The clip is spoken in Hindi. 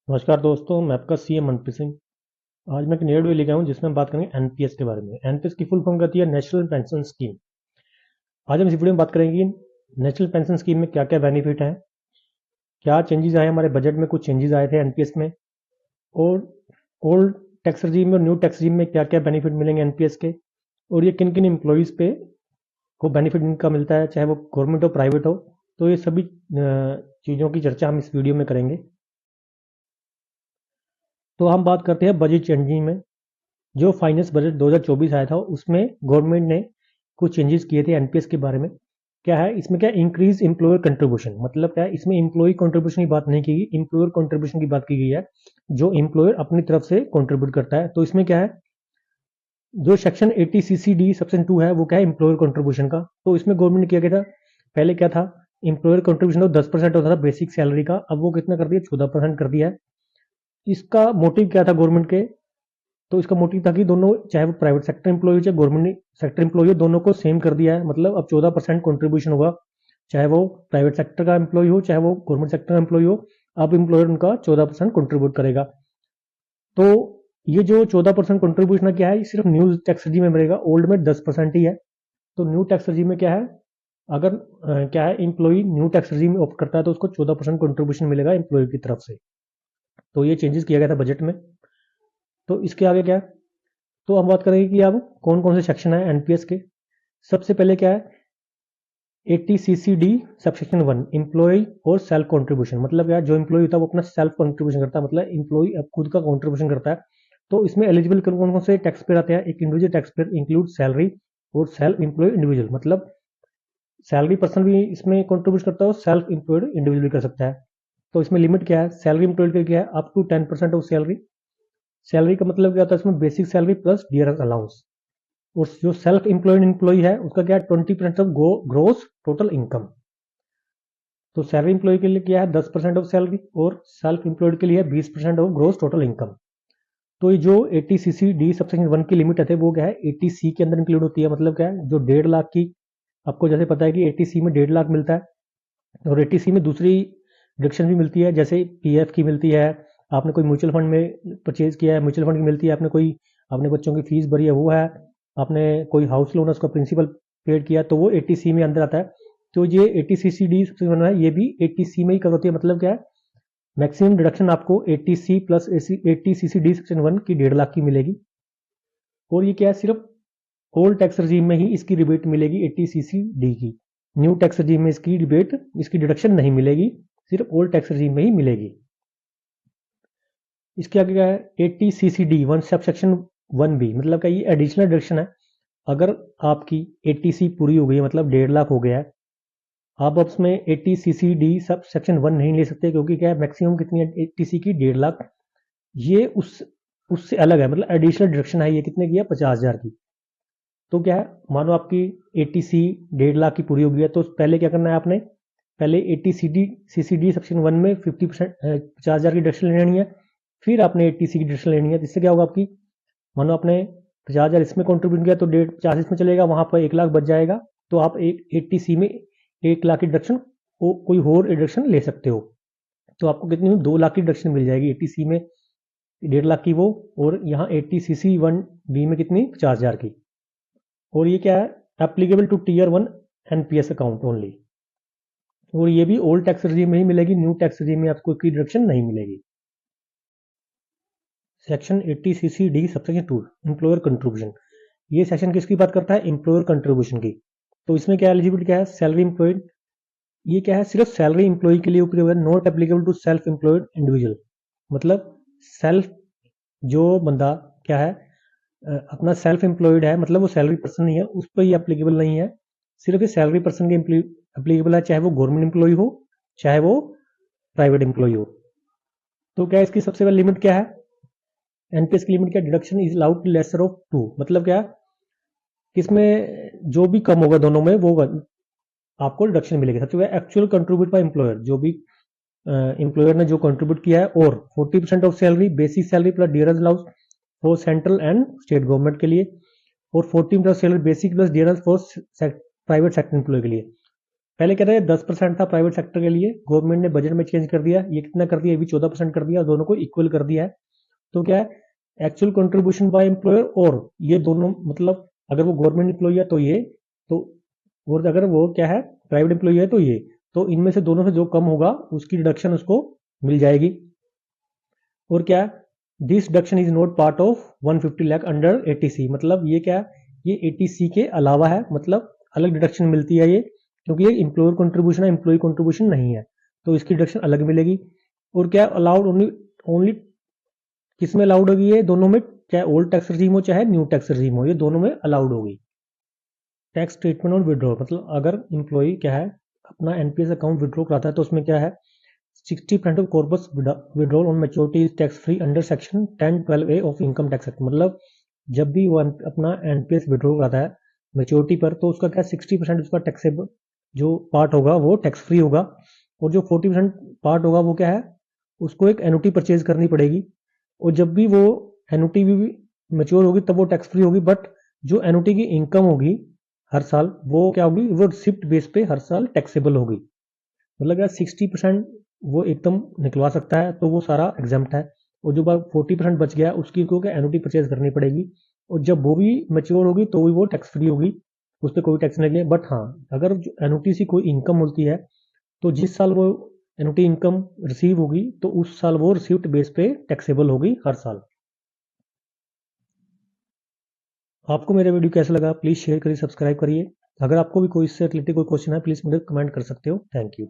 नमस्कार दोस्तों, मैं आपका सीएम मनप्रीत सिंह। आज मैं एक नई वीडियो लेके आया हूँ जिसमें हम बात करेंगे एनपीएस के बारे में। एनपीएस की फुल फॉर्म कहती है नेशनल पेंशन स्कीम। आज हम इस वीडियो में बात करेंगे कि नेशनल पेंशन स्कीम में क्या क्या बेनिफिट हैं, क्या चेंजेस आए, हमारे बजट में कुछ चेंजेस आए थे एनपीएस में, और ओल्ड टैक्स रजीम में और न्यू टैक्स रजीम में क्या क्या बेनिफिट मिलेंगे एनपीएस के, और ये किन किन एम्प्लॉयज़ पे को बेनिफिट इनका मिलता है, चाहे वो गवर्नमेंट हो प्राइवेट हो। तो ये सभी चीज़ों की चर्चा हम इस वीडियो में करेंगे। तो हम बात करते हैं बजट चेंजिंग में। जो फाइनेंस बजट 2024 आया था उसमें गवर्नमेंट ने कुछ चेंजेस किए थे एनपीएस के बारे में। क्या है इसमें, क्या इंक्रीज एम्प्लॉयर कंट्रीब्यूशन, मतलब क्या है इसमें एम्प्लॉय कंट्रीब्यूशन की बात नहीं की गई, एम्प्लॉयर कंट्रीब्यूशन की बात की गई है, जो एम्प्लॉयर अपनी तरफ से कंट्रीब्यूट करता है। तो इसमें क्या है, जो सेक्शन 80 CCD सेक्शन 2 है वो क्या है एम्प्लॉयर कंट्रीब्यूशन का। तो इसमें गवर्नमेंट ने किया गया था, पहले क्या था, एम्प्लॉयर कंट्रीब्यूशन तो 10% होता था बेसिक सैलरी का, अब वो कितना कर दिया, 14% कर दिया है। इसका मोटिव क्या था गवर्नमेंट के, तो इसका मोटिव था कि दोनों, चाहे वो प्राइवेट सेक्टर एम्प्लॉय हो चाहे गवर्नमेंट सेक्टर एम्प्लॉय हो, दोनों को सेम कर दिया है। मतलब अब 14% कॉन्ट्रीब्यूशन होगा, चाहे वो प्राइवेट सेक्टर का एम्प्लॉय हो चाहे वो गवर्नमेंट सेक्टर का एम्प्लॉय हो। अब एम्प्लॉयर उनका 14% कॉन्ट्रीब्यूट करेगा। तो ये जो 14% कॉन्ट्रीब्यूशन क्या है, ये सिर्फ न्यू टैक्स रजीम में मिलेगा, ओल्ड में 10% ही है। तो न्यू टैक्स रजीम में क्या है, अगर क्या है एम्प्लॉय न्यू टैक्स रजीम में ऑप्ट करता है तो उसको 14% कॉन्ट्रीब्यूशन मिलेगा एम्प्लॉय की तरफ से। तो ये चेंजेस किया गया था बजट में। तो इसके आगे क्या है, तो हम बात करेंगे कि अब कौन कौन से सेक्शन है एनपीएस के। सबसे पहले क्या है, 80 CCD सबसेक्शन 1 एम्प्लॉय और सेल्फ कंट्रीब्यूशन। मतलब क्या है, जो एम्प्लॉय होता है वो अपना सेल्फ कंट्रीब्यूशन करता है, मतलब एम्प्लॉय अब खुद का कंट्रीब्यूशन करता है। तो इसमें एलिजिबल कौन कौन से टैक्स पेयर आते हैं, एक individual tax payer include salary और सेल्फ एम्प्लॉय इंडिविजुअल, मतलब सैलरी पर्सन भी इसमें कंट्रीब्यूट करता है और सेल्फ एम्प्लॉयड इंडिविजुअल भी कर सकता है। तो इसमें लिमिट क्या है, सैलरी एम्प्लॉयड का क्या है, up to 10% of salary. Salary का मतलब क्या होता है, इसमें basic salary plus dearness allowance. और जो सेल्फ एम्प्लॉयड एम्प्लॉय है उसका क्या है, 20% ऑफ ग्रोस टोटल इनकम। तो सैलरी एम्प्लॉय के लिए क्या है 10% ऑफ सैलरी, और सेल्फ एम्प्लॉयड के लिए 20% ऑफ ग्रोस टोटल इनकम। तो ये जो 80 CCD सबसेक्शन 1 की लिमिट है वो क्या है 80C के अंदर इंक्लूड होती है। मतलब क्या है, जो 1.5 लाख की, आपको जैसे पता है कि 80C में 1.5 लाख मिलता है, और 80C में दूसरी डिडक्शन भी मिलती है, जैसे पीएफ की मिलती है, आपने कोई म्यूचुअल फंड में परचेज किया है म्यूचुअल फंड की मिलती है, आपने कोई अपने बच्चों की फीस भरी है वो है, आपने कोई हाउस लोन है उसका प्रिंसिपल पेड किया तो वो 80C में अंदर आता है। तो ये 80 CCD सबसे बना है, ये भी 80C में ही कवर होती है। मतलब क्या है, मैक्सिमम डिडक्शन आपको 80C प्लस 80 CCD सेक्शन 1 की 1.5 लाख की मिलेगी। और ये क्या है, सिर्फ ओल्ड टैक्स रजीम में ही इसकी रिबेट मिलेगी 80 CCD की। न्यू टैक्स रजीम में इसकी रिबेट, इसकी डिडक्शन नहीं मिलेगी, सिर्फ ओल्ड टैक्स रजीम में ही मिलेगी। इसके आगे क्या है, 80 CCD 1 सब सेक्शन 1B, मतलब क्या ये एडिशनल डिडक्शन है। अगर आपकी 80C पूरी हो गई है, मतलब 1.5 लाख हो गया है, आप अब उसमें 80 CCD सब सेक्शन 1 नहीं ले सकते, क्योंकि क्या है मैक्सिमम कितनी है 80C की 1.5 लाख। ये उससे अलग है, मतलब एडिशनल डिडक्शन है, ये कितने की है 50,000 की। तो क्या है, मानो आपकी 80C 1.5 लाख की पूरी हो गई है, तो पहले क्या करना है आपने, पहले 80 CCD सेक्शन 1 में 50% 50,000 की डिडक्शन लेनी है, फिर आपने 80C की डिडक्शन लेनी है। जिससे क्या होगा, आपकी मानो आपने 50,000 इसमें कॉन्ट्रीब्यूट किया तो 50 इसमें चलेगा, वहां पर 1 लाख बच जाएगा। तो आप 80C में 1 लाख की डिडक्शन कोई और डिडक्शन ले सकते हो। तो आपको कितनी 2 लाख की डिडक्शन मिल जाएगी 80C में 1.5 लाख की वो, और यहाँ 80CC1B में कितनी 50,000 की। और ये क्या है, applicable to tier 1 NPS account only. और ये भी ओल्ड टैक्स रजीम में ही मिलेगी, न्यू टैक्स रजीम में आपको कोई डिडक्शन नहीं मिलेगी। Section 80 CCD subsection 2 employer contribution. ये सेक्शन किसकी बात करता है, एम्प्लॉयर कंट्रीब्यूशन की। तो इसमें क्या एलिजिबिलिटी क्या है, सैलरी एम्प्लॉयड, ये क्या है सिर्फ सैलरी एम्प्लॉय के लिए उपयोग है, not applicable to self employed individual. मतलब सेल्फ, जो बंदा क्या है अपना सेल्फ एम्प्लॉयड है, मतलब वो सैलरी पर्सन नहीं है, उस पर ही एप्लीकेबल नहीं है। सिर्फ ये सैलरी पर्सन के एप्लीकेबल है, चाहे वो गवर्नमेंट एम्प्लॉय हो चाहे वो प्राइवेट एम्प्लॉय हो। तो क्या इसकी सबसे पहले लिमिट क्या है, एनपीएस की लिमिट क्या, deduction is allowed lesser of 2। मतलब क्या, किसमें जो भी कम होगा दोनों में वो आपको डिडक्शन मिलेगी। सबसे पहले एक्चुअल कंट्रीब्यूट बाय एम्प्लॉयर, जो भी एम्प्लॉयर ने जो कंट्रीब्यूट किया है, और 40% of salary basic salary plus dearness allowance for central and state government के लिए, और 14% of salary basic plus dearness for private sector employ के लिए। पहले कहते हैं 10% था प्राइवेट सेक्टर के लिए, गवर्नमेंट ने बजट में चेंज कर दिया, ये कितना कर दिया, ये भी 14% कर दिया, दोनों को इक्वल कर दिया है। तो क्या है, एक्चुअल कंट्रीब्यूशन बाय एम्प्लॉयर और ये दोनों, मतलब अगर वो गवर्नमेंट एम्प्लॉय है तो ये, तो और अगर वो क्या है प्राइवेट एम्प्लॉय है तो ये, तो इनमें से दोनों से जो कम होगा उसकी डिडक्शन उसको मिल जाएगी। और क्या, this deduction is not part of 150 lakh under ATC, मतलब ये क्या, ये एटीसी के अलावा है, मतलब अलग डिडक्शन मिलती है ये, क्योंकि ये एम्प्लॉयर कंट्रीब्यूशन है, एम्प्लॉय कंट्रीब्यूशन नहीं है, तो इसकी डिडक्शन अलग मिलेगी। और क्या, अलाउड ओनली ओनली किस में अलाउड होगी, ये दोनों में, चाहे ओल्ड टैक्स रिजीम हो चाहे न्यू टैक्स रिजीम हो, ये दोनों में अलाउड होगी। टैक्स ट्रीटमेंट और विड्रॉ, मतलब अगर एम्प्लॉय क्या है अपना एनपीएस अकाउंट विड्रॉ कराता है तो उसमें क्या है 60% of corpus withdrawal on maturity is tax free under section 10(12)(a) of income tax act, मतलब जब भी वो अपना एनपीएस विड्रॉ कराता है मैच्योरिटी पर, तो उसका क्या 60% उसका टैक्सेबल जो पार्ट होगा वो टैक्स फ्री होगा, और जो 40% पार्ट होगा वो क्या है, उसको एक एनुटी परचेज करनी पड़ेगी, और जब भी वो एनुटी भी मेच्योर होगी तब वो टैक्स फ्री होगी, बट जो एनुटी की इनकम होगी हर साल वो क्या होगी, वो रिसिप्ट बेस पे हर साल टैक्सेबल होगी। मतलब क्या 60% वो एकदम निकलवा सकता है तो वो सारा एग्जाम्प्ट है, और जो बात 40% बच गया उसकी को क्या एनुटी परचेज करनी पड़ेगी, और जब वो भी मेच्योर होगी तो भी वो टैक्स फ्री होगी, उस पर कोई टैक्स नहीं लगेगा। बट हाँ, अगर एनुटी से कोई इनकम मिलती है तो जिस साल वो एनुटी इनकम रिसीव होगी तो उस साल वो रिसिप्ट बेस पे टैक्सेबल होगी हर साल। आपको मेरा वीडियो कैसा लगा प्लीज़ शेयर करिए, सब्सक्राइब करिए। अगर आपको भी कोई इससे रिलेटेड कोई क्वेश्चन है प्लीज़ मुझे कमेंट कर सकते हो। Thank you.